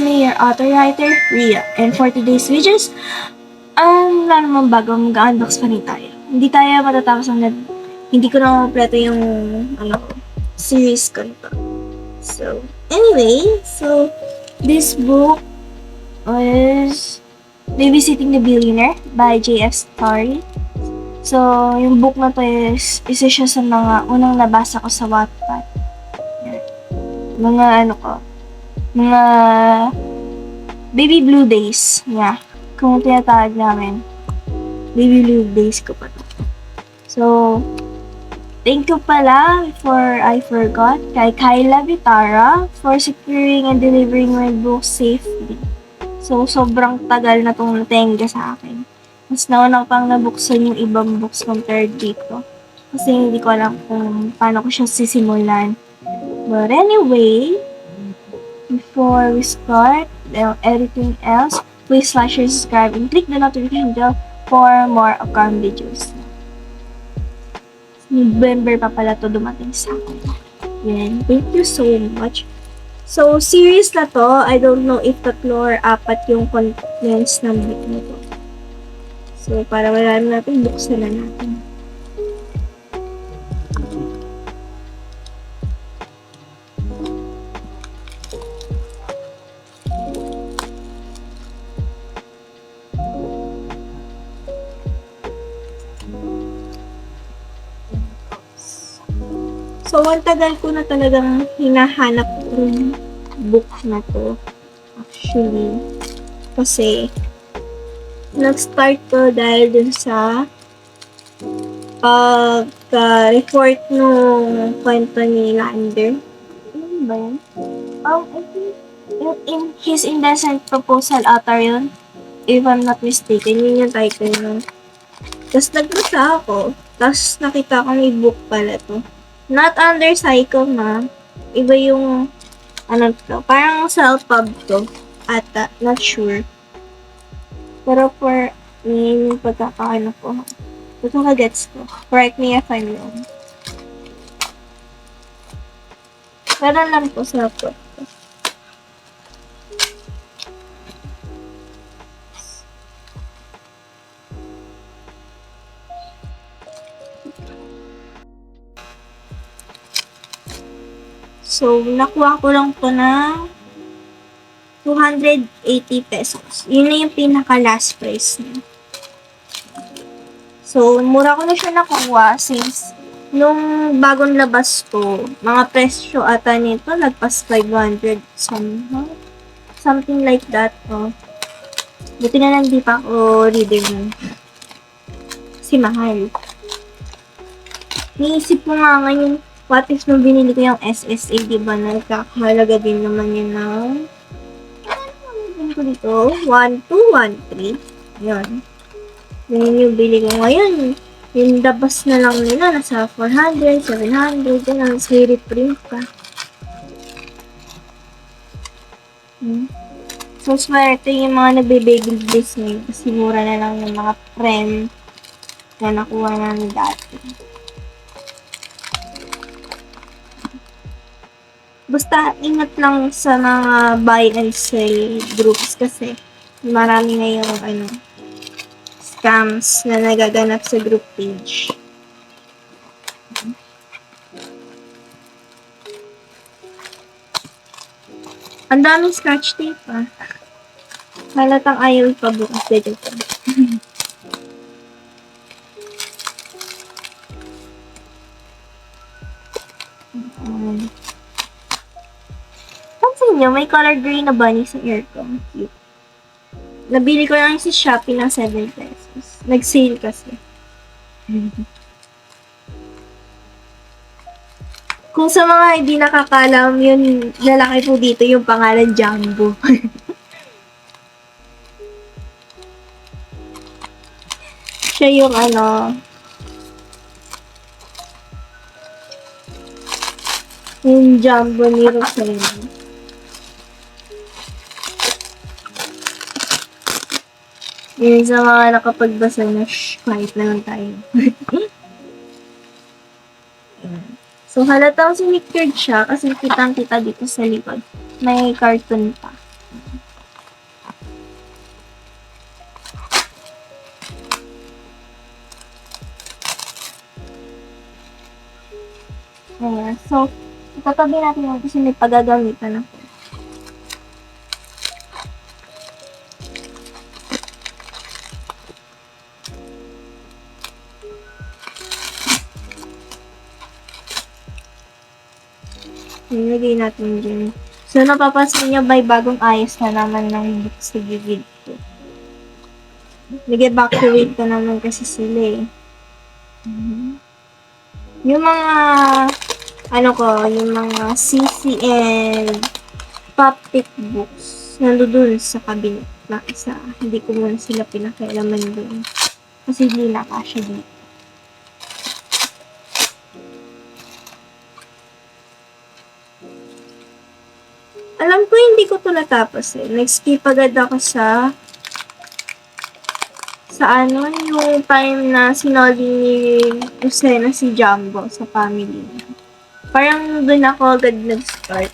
me, your author writer, Ria. And for today's videos, wala namang bago, mag-unbox pa rin tayo. Hindi tayo matatapos hindi ko na kompleto yung, series ko nito. So, anyway, this book is Babysitting the Billionaire by J.F. Story. So, yung book na to is isa siya sa mga unang nabasa ko sa Wattpad. Mga baby blue days. Yeah. Kung tinatawag namin, baby blue days ko pa to. So, thank you pala before I forgot kay Kyla Vitara for securing and delivering my book safely. So, sobrang tagal na itong natenga sa akin. Mas nauna ko pang nabuksan yung ibang books compared dito. Kasi hindi ko alam kung paano ko siya sisimulan. But anyway, before we start everything else, please like, share, subscribe, and click the notification bell for more upcoming videos. November pa pala to dumating sa akin. Yan. Thank you so much. So, series na to, I don't know if 3 or 4 yung contents ng book na to. So, para wala natin, buksan na natin. So, ang tagal ko na talagang hinahanap yung book na to. Actually. Kasi, nag-start ko dahil dun sa pag-report nung kwento ni Lander. Ano ba yan? I think in his indecent proposal ata yun. If I'm not mistaken, yun yung title nun. Tapos nagbasa ako. Tapos nakita ko may book pala to. Not under Psycho na. Iba yung, parang self-pub to. Ata, not sure. Pero for me, yung pagkakaano ko, ito ka-gets ko. Correct me if I'm wrong. Pero lang po self-pub to. So, nakuha ko lang to na 280 pesos. Yun na yung pinaka-last price niya. So, mura ko na siya nakuha since nung bagong labas ko, mga presyo ata nito, nagpas 500 somehow. Something like that, oh. Buti na lang di pa ako reader nun. Kasi mahal. Niisip ko nga ngayon, what if nung binili ko yung SSA, diba, nagkakahalaga din naman yun ng ano ko dito? 1213. Yun. Yun yung bili ko ngayon. Yung dabas na lang nila, nasa 400, 700, yun ang siri print pa. So, swerte yung mga nagbe-baby days ngayon kasi mura na lang yung mga friend na nakuha namin dati. Basta ingat lang sa mga buy and sell groups kasi marami na yung scams na nagaganap sa group page. Ang daming scratch tape ah. Halatang ayaw ipabukas dito. Pansin nyo, may color green na bunny sa aircon. Cute. Nabili ko lang sa Shopee ng 7 pesos. Nag-sale kasi. Kung sa mga hindi nakakalam, yun lalaki po dito yung pangalan Jumbo. Siya yung yung Jumbo ni Rosena. Yun sa mga nakapagbasa na, quiet na lang tayo. So, halatang sinictured siya kasi kitang-kita dito sa likod. May cartoon pa. Ayan. So, itatabi natin yung kasi may pagagamitan ako. Nilagay natin dyan. So, napapansin niyo may bagong ayos na naman ng book sa gilid ko. Nag-evacuate ko naman kasi sila eh. Yung mga, yung mga CC and Poptic books, nandoon sa cabinet na isa. Hindi ko muna sila pinakialaman doon. Kasi hindi na kasya dito. Alam ko hindi ko to natapos eh. Nag-skip agad ako sa yung time na sinoli ni Lucena si Jumbo sa family niya. Parang doon ako agad nag-start.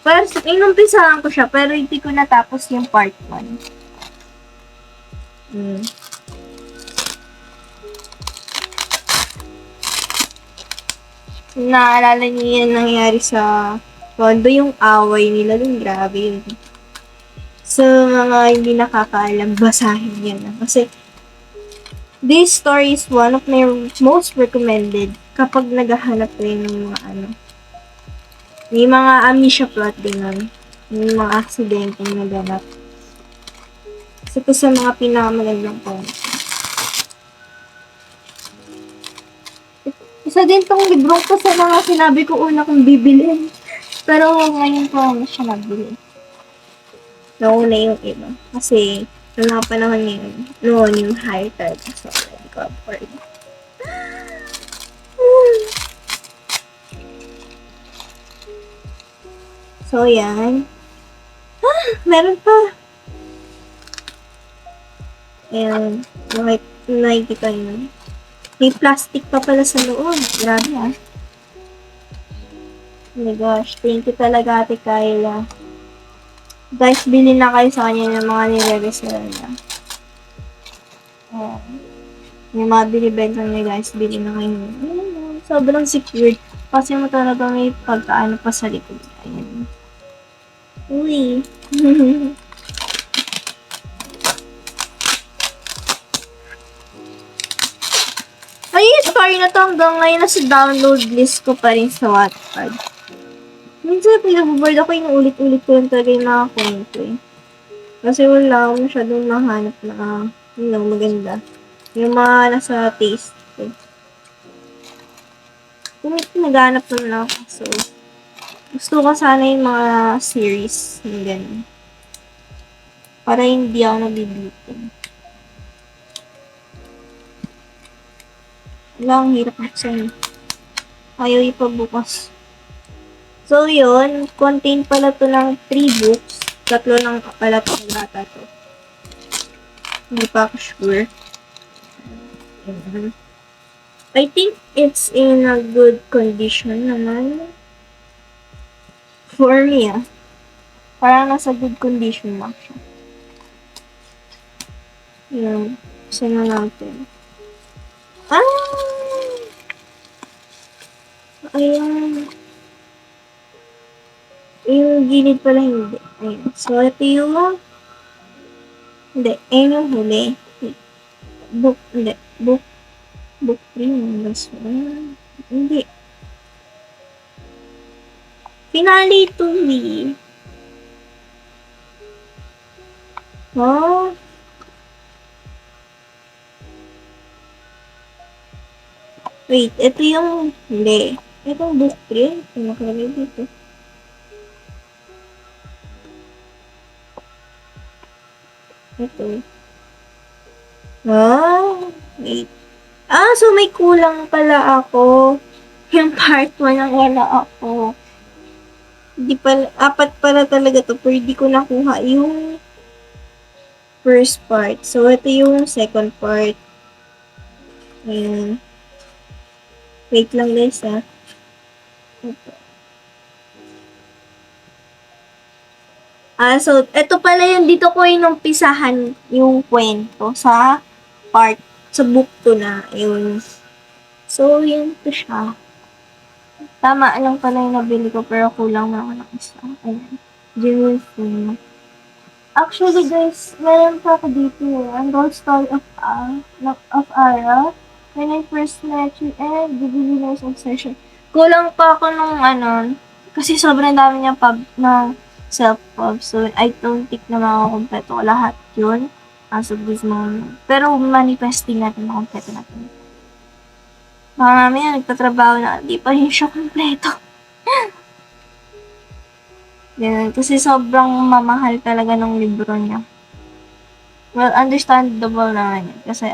Pero inumpisahan ko siya, pero hindi ko natapos yung part 1. Naalala niyo yan nangyari sa Rondo, yung away nila dun, grabe yun. So, mga hindi nakakaalam, basahin yan. Kasi, this story is one of my most recommended kapag naghahanap kayo ng mga may mga amnesia plot din nun. May mga aksidente na naganap. So, ito sa mga pinakamagandang point. Isa din tong libro ko sa mga sinabi ko una kong bibilin. Pero ngayon ko na siya nabili. Nauna yung iba. Kasi, noong mga panahon ngayon, noon yung high tide. So, hindi ko afford. So, yan. Meron pa. Ayan. Nakikita nyo. May plastic pa pala sa loob. Grabe ah. Oh my gosh. Thank you talaga, Ate Kyla. Guys, bilhin na kayo sa kanya ng mga nire-resell niya. Yung mga binibenta niya, guys, bilhin na kayo. Sobrang secured. Kasi mo talaga may pagkaano pa sa likod. Ayan. Uy. Ay, yung story na to hanggang ngayon nasa download list ko pa rin sa Wattpad. Minsan, pinaboboard ako yung ulit-ulit ko lang talaga yung mga kwento eh. Kasi wala akong masyadong mahanap na, maganda. Yung mga nasa taste ko. Naghanap naman ako. So, gusto ko sana yung mga series na ganun. Para hindi ako nabibitin. Wala, ang hirap buksan. Ayaw ipabukas. So, yun. Contain pala to ng 3 books. 3 lang pala itong data to. Hindi pa ako sure. I think it's in a good condition naman. For me, parang nasa good condition lang siya. Yan. Saan na natin? Ayan. Yung gilid pala hindi. Ayan. So, ito yung hindi. Ayan yung huli. Book 3 yung last one. Hindi. Finale to me. Oh. Wait, ito yung hindi. Ito yung book 3. Ito nakalagay dito. Ito. Wait. So may kulang pala ako. Yung part 1 ang wala ako. Hindi pala, 4 pala talaga to, pero hindi ko nakuha yung first part. So, ito yung second part. Ayan. Wait lang guys, ha. Ito. So, ito pala yung dito ko inumpisahan yung kwento sa book 2 na. Yun. So, yun to siya. Tama lang pala yung nabili ko, pero kulang na ako ng isa. Ayan. Jewel Fuma. Actually, guys, meron pa ako dito Untold Story of Ara. When I first met you and the Beginner's Obsession. Kulang pa ako nung kasi sobrang dami niyang ng self-pub. So, I don't think na makakompleto ko lahat yun as of this moment. Pero manifesting natin makompleto natin. Baka mamaya nagtatrabaho na, di pa rin siya kompleto. Ganun. Kasi sobrang mamahal talaga ng libro niya. Well, understandable naman yun. Kasi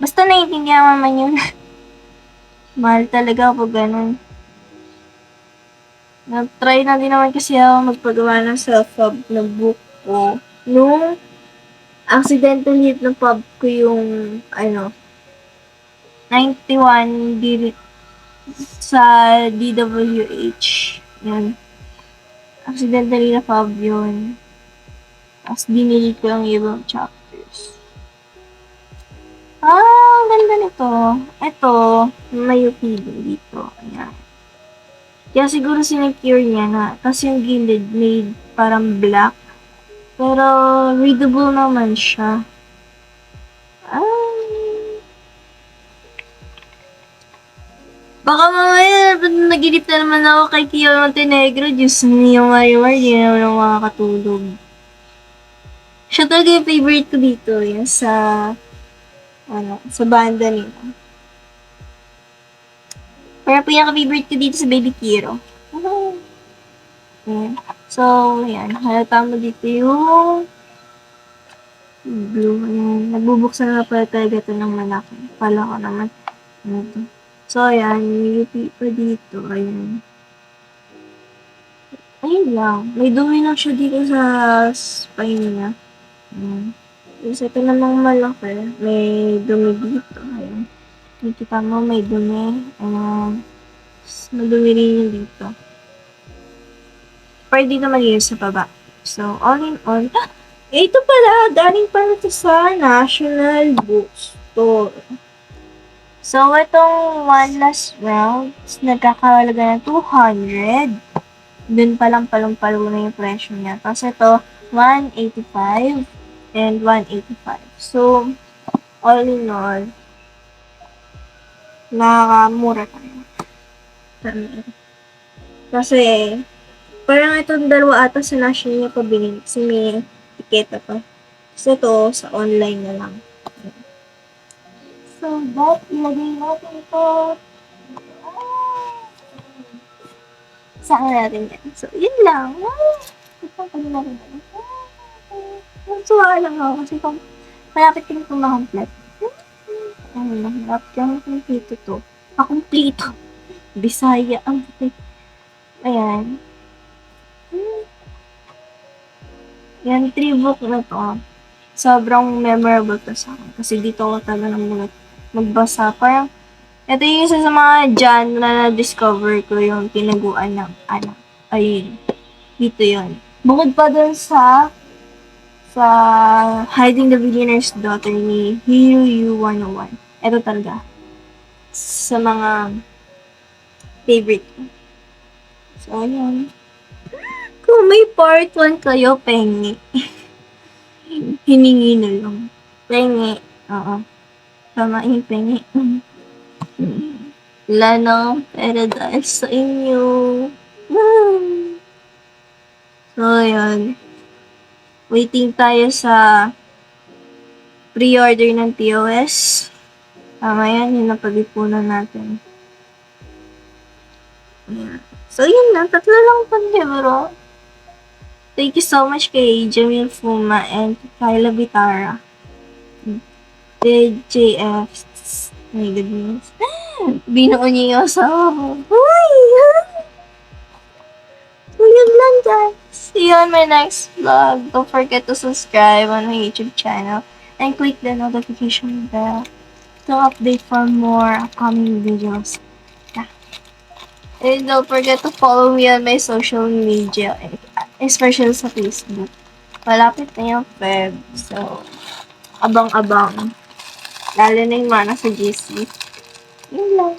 basta naiintindihan naman yun. Mahal talaga po ganun. Nag-try na din naman kasi ako magpagawa ng self-pub na book ko. Nung accidental hit ng pub ko yung, 91 sa DWH. Yan. Accidentally na pub yun. Tapos dinelete ko lang yung ibang chapters. Ganda nito. Ito, may feeling dito. Ayan. Kaya siguro sinecure niya na. Kasi yung gilid made parang black. Pero readable naman siya. Baka mamaya, naginip na naman ako kay Kia Montenegro. Diyos mio, Marimar, di na naman makakatulog. Siya talaga yung favorite ko dito. Yan sa banda nila. Pero pinaka-favorite ko dito sa Baby Kiro. Ayan. So, ayan. Halata mo dito yung blue. Ayan. Nagbubuksan na pala talaga ito ng malaki. Pala ko naman. Ito. So, ayan. May UP pa dito. Ayan. Ayun lang. May dumi lang siya dito sa spine niya. Ayan. Tapos ito namang malaki. May dumi dito. Ayan. Nakita mo, may dumi. Ayan. Madumi rin yung dito. Pero dito malinis sa baba. So, all in all, ito pala, galing pala ito sa National Bookstore. So, itong one last round, nagkakahalaga ng 200. Dun palang palong-palo na yung presyo niya. Tapos ito, 185 and 185. So, all in all, nakakamura tayo. Kasi, parang itong dalawa ata sa National niya pabili. Kasi may tiketa pa. So, ito, sa online na lang. So, ilagay natin ito. Saan natin yan? So, yun lang. Ipapagod na rin natin. Nagsuwa lang ako kasi kung malapit din itong makomplet. Malapit lang kompleto to. Makompleto. Bisaya ang ayan. Yan, 3 book na to. Sobrang memorable to sa akin. Kasi dito ako talaga magbasa. Parang, ito yung isa sa mga genre na discover ko yung tinaguan ng anak. Ayun. Dito yun. Bukod pa dun sa Hiding the Billionaire's Daughter ni Hiro Yu 101. Ito talaga. Sa mga favorite ko. So, ayun. Kung may part 1 kayo, pengi. Hiningi na lang. Pengi. Oo. Tama yung pengi. Wala na pera dahil sa inyo. So, yun. Waiting tayo sa pre-order ng TOS. Tama yan, yun ang pag-ipunan natin. Yeah. So, yun lang. 3 lang pang libro. Thank you so much kay Jamil Fuma and Kyla Bitara. JF. My goodness. Binuo niya yung asawa ko. So, yun lang guys. See you on my next vlog. Don't forget to subscribe on my YouTube channel and click the notification bell to update for more upcoming videos. Yeah. And don't forget to follow me on my social media, especially sa Facebook. Malapit na yung Feb. So, abang-abang. Lalo na yung mana sa GC. Yun lang.